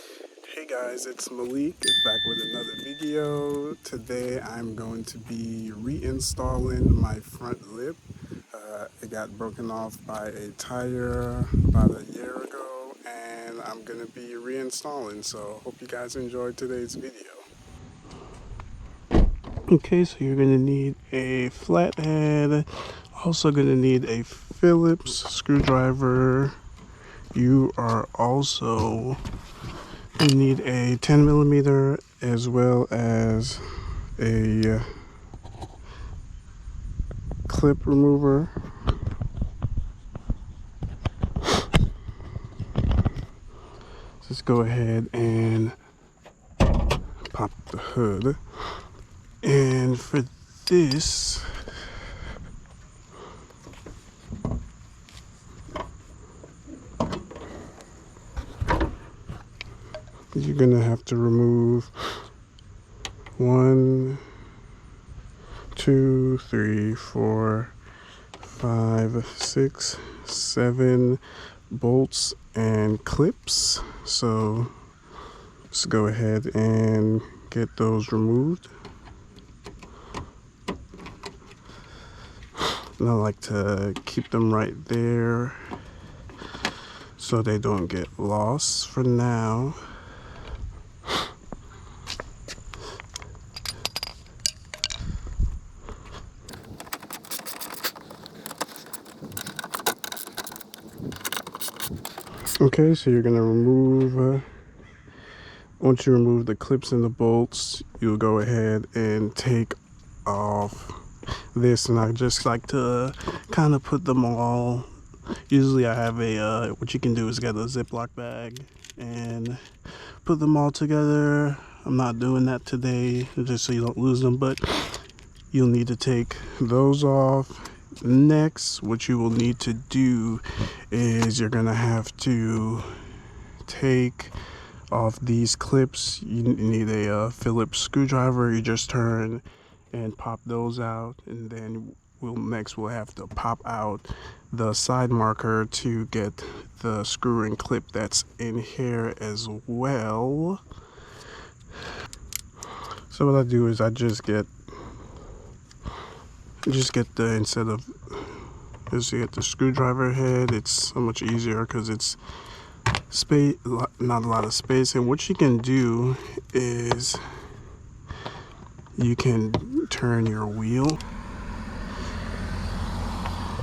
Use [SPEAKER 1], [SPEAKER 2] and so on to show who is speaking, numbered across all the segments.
[SPEAKER 1] Hey guys, it's Malik back with another video. Today I'm going to be reinstalling my front lip. It got broken off by a tire about a year ago, and I'm going to be reinstalling, so hope you guys enjoyed today's video. Okay, so you're going to need a flathead, also going to need a Phillips screwdriver. You are also you need a 10 millimeter as well as a clip remover. Just go ahead and pop the hood. And for this, you're gonna have to remove 1, 2, 3, 4, 5, 6, 7 bolts and clips. So just go ahead and get those removed. And I like to keep them right there so they don't get lost for now. Okay, so you're gonna remove, once you remove the clips and the bolts, you'll go ahead and take off this. And I just like to kind of put them all, usually I have a, what you can do is get a Ziploc bag and put them all together. I'm not doing that today, just so you don't lose them, but you'll need to take those off. Next, what you will need to do is you're gonna have to take off these clips. You need a Phillips screwdriver. You just turn and pop those out, and then we'll have to pop out the side marker to get the screw and clip that's in here as well. So what I do is I just get the, instead of just get the screwdriver head, it's so much easier because it's space, not a lot of space. And what you can do is you can turn your wheel.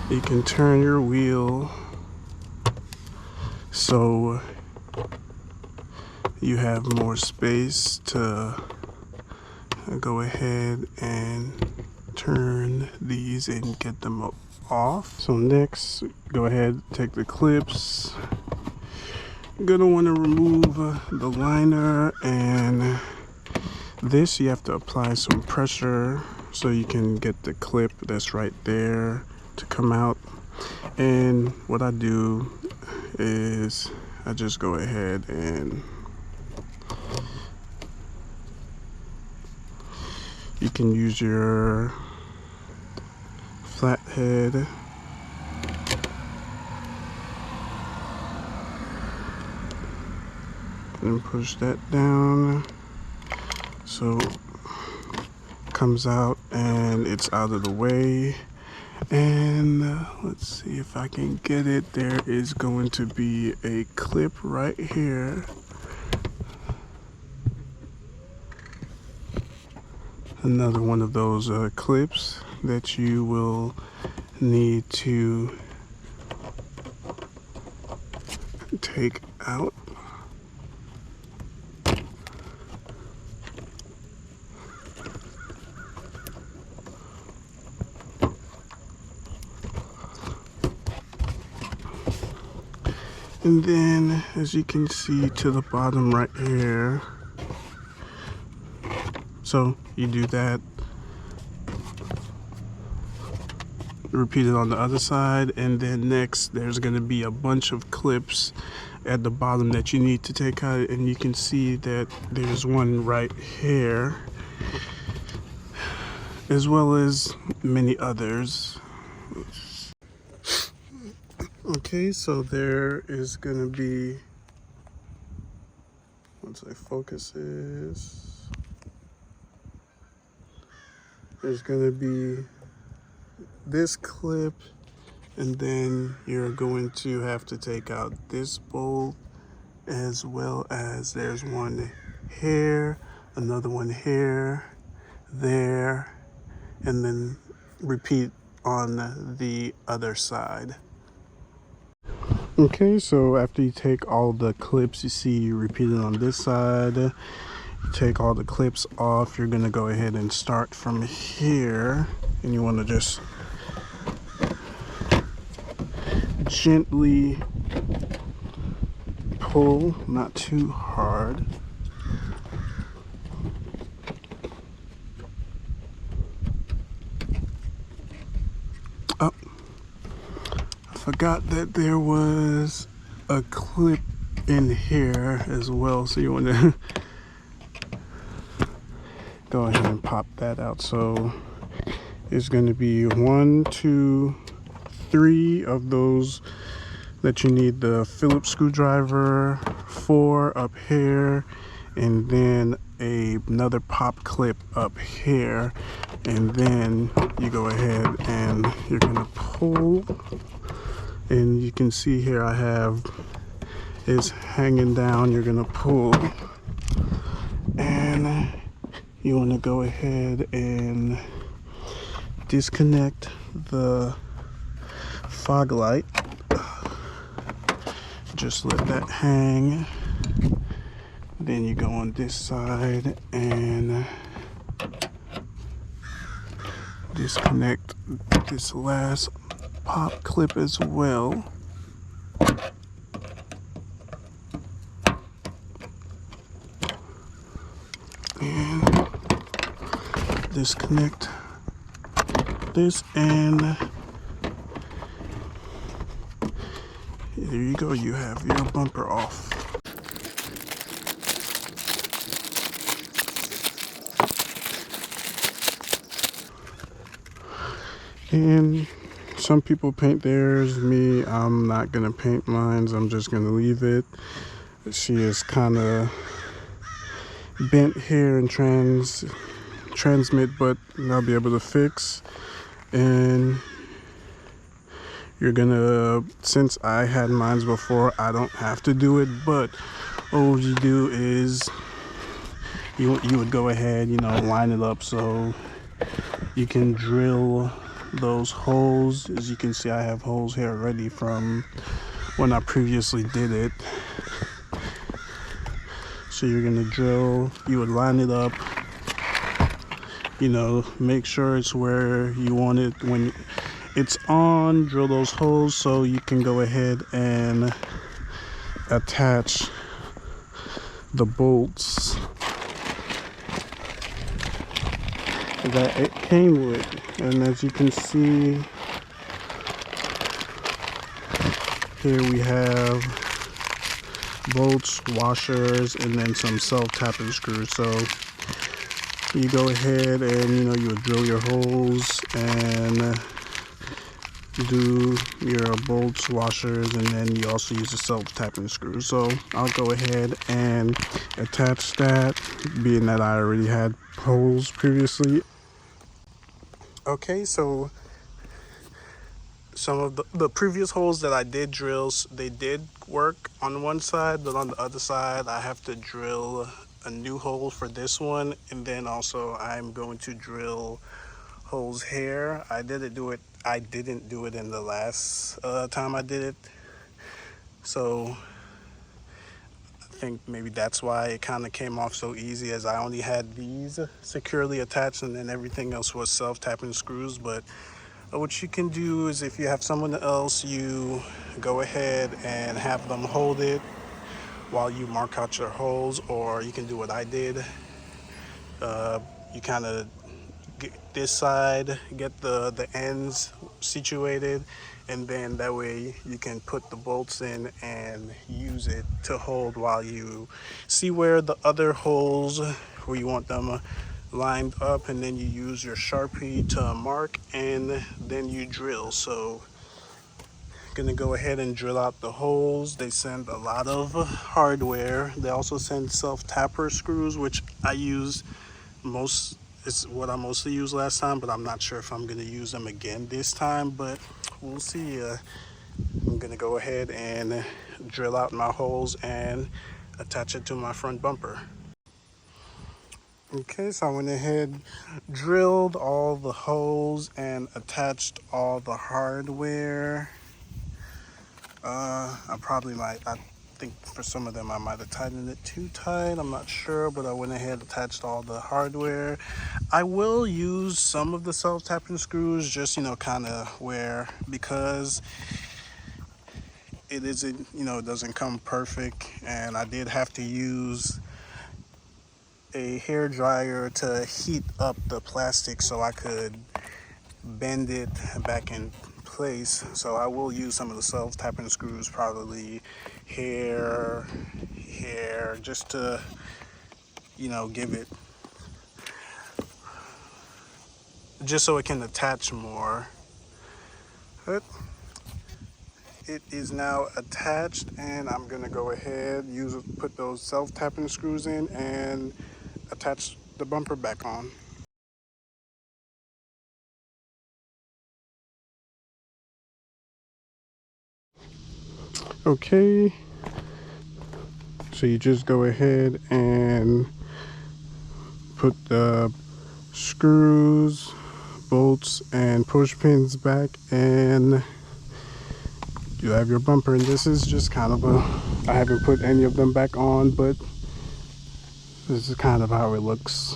[SPEAKER 1] You can turn your wheel so you have more space to go ahead and turn these and get them off. So next, go ahead, take the clips. You're gonna want to remove the liner, and this you have to apply some pressure so you can get the clip that's right there to come out. And what I do is I just go ahead and you can use your flathead and push that down so it comes out and it's out of the way. And let's see if I can get it. There is going to be a clip right here. Another one of those clips that you will need to take out. And then, as you can see to the bottom right here, so you do that, repeat it on the other side, and then next there's going to be a bunch of clips at the bottom that you need to take out, and you can see that there's one right here, as well as many others. Okay, so there is going to be once it focuses, there's gonna be this clip, and then you're going to have to take out this bolt, as well as there's one here, another one here, there, and then repeat on the other side. Okay, so after you take all the clips, you see you repeat it on this side. You take all the clips off, you're gonna go ahead and start from here, and you want to just gently pull, not too hard. Oh, I forgot that there was a clip in here as well, so you want to go ahead and pop that out. So it's going to be 1, 2, 3 of those that you need the Phillips screwdriver, 4 up here, and then another pop clip up here, and then you go ahead and you're gonna pull, and you can see here I have is hanging down. You're gonna pull, and you want to go ahead and disconnect the fog light. Just let that hang. Then you go on this side and disconnect this last pop clip as well. And disconnect this, and there you go, you have your bumper off. And some people paint theirs. Me, I'm not gonna paint mine. I'm just gonna leave it. She is kind of bent here and transmit, but I'll be able to fix. And you're gonna, since I had mines before, I don't have to do it, but all you do is you would go ahead, line it up so you can drill those holes. As you can see, I have holes here already from when I previously did it. So you're gonna drill, you would line it up, make sure it's where you want it. When it's on, drill those holes so you can go ahead and attach the bolts that it came with. And as you can see, here we have bolts, washers, and then some self-tapping screws. So you go ahead and you would drill your holes and do your bolts, washers, and then you also use the self-tapping screws. So I'll go ahead and attach that, being that I already had holes previously. Okay, so some of the previous holes that I did drill, they did work on one side, but on the other side I have to drill a new hole for this one. And then also I'm going to drill holes here. I didn't do it in the last time I did it, so I think maybe that's why it kind of came off so easy, as I only had these securely attached and then everything else was self-tapping screws. But what you can do is, if you have someone else, you go ahead and have them hold it while you mark out your holes, or you can do what I did. You kind of get this side, get the ends situated, and then that way you can put the bolts in and use it to hold while you see where the other holes where you want them lined up, and then you use your Sharpie to mark, and then you drill. So gonna go ahead and drill out the holes. They send a lot of hardware. They also send self-tapper screws, which I use most. It's what I mostly used last time, but I'm not sure if I'm gonna use them again this time, but we'll see. I'm gonna go ahead and drill out my holes and attach it to my front bumper. Okay, so I went ahead, drilled all the holes and attached all the hardware. I think for some of them I might have tightened it too tight. I'm not sure, but I went ahead and attached all the hardware. I will use some of the self-tapping screws, just, kind of because it isn't, it doesn't come perfect, and I did have to use a hair dryer to heat up the plastic so I could bend it back in place. So I will use some of the self-tapping screws, probably hair, just to, give it, just so it can attach more. But it is now attached, and I'm gonna go ahead, put those self-tapping screws in and attach the bumper back on. Okay, so you just go ahead and put the screws, bolts, and push pins back, and you have your bumper. And this is just kind of I haven't put any of them back on, but this is kind of how it looks.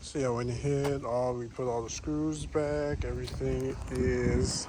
[SPEAKER 1] See, I went ahead, we put all the screws back, everything is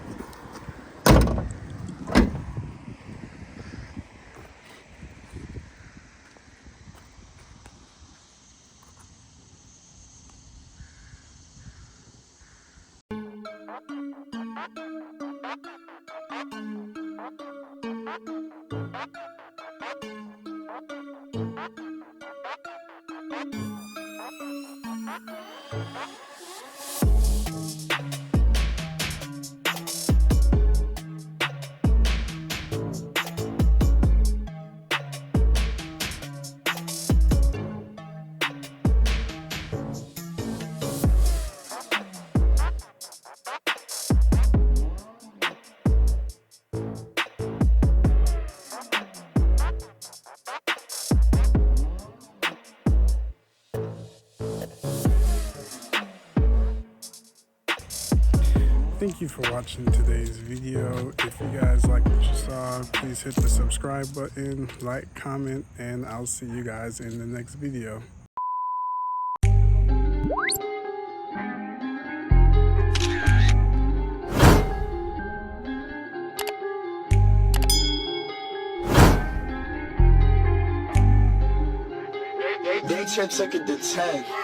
[SPEAKER 1] Thank you for watching today's video. If you guys like what you saw, please hit the subscribe button, like, comment, and I'll see you guys in the next video.
[SPEAKER 2] They took it to 10.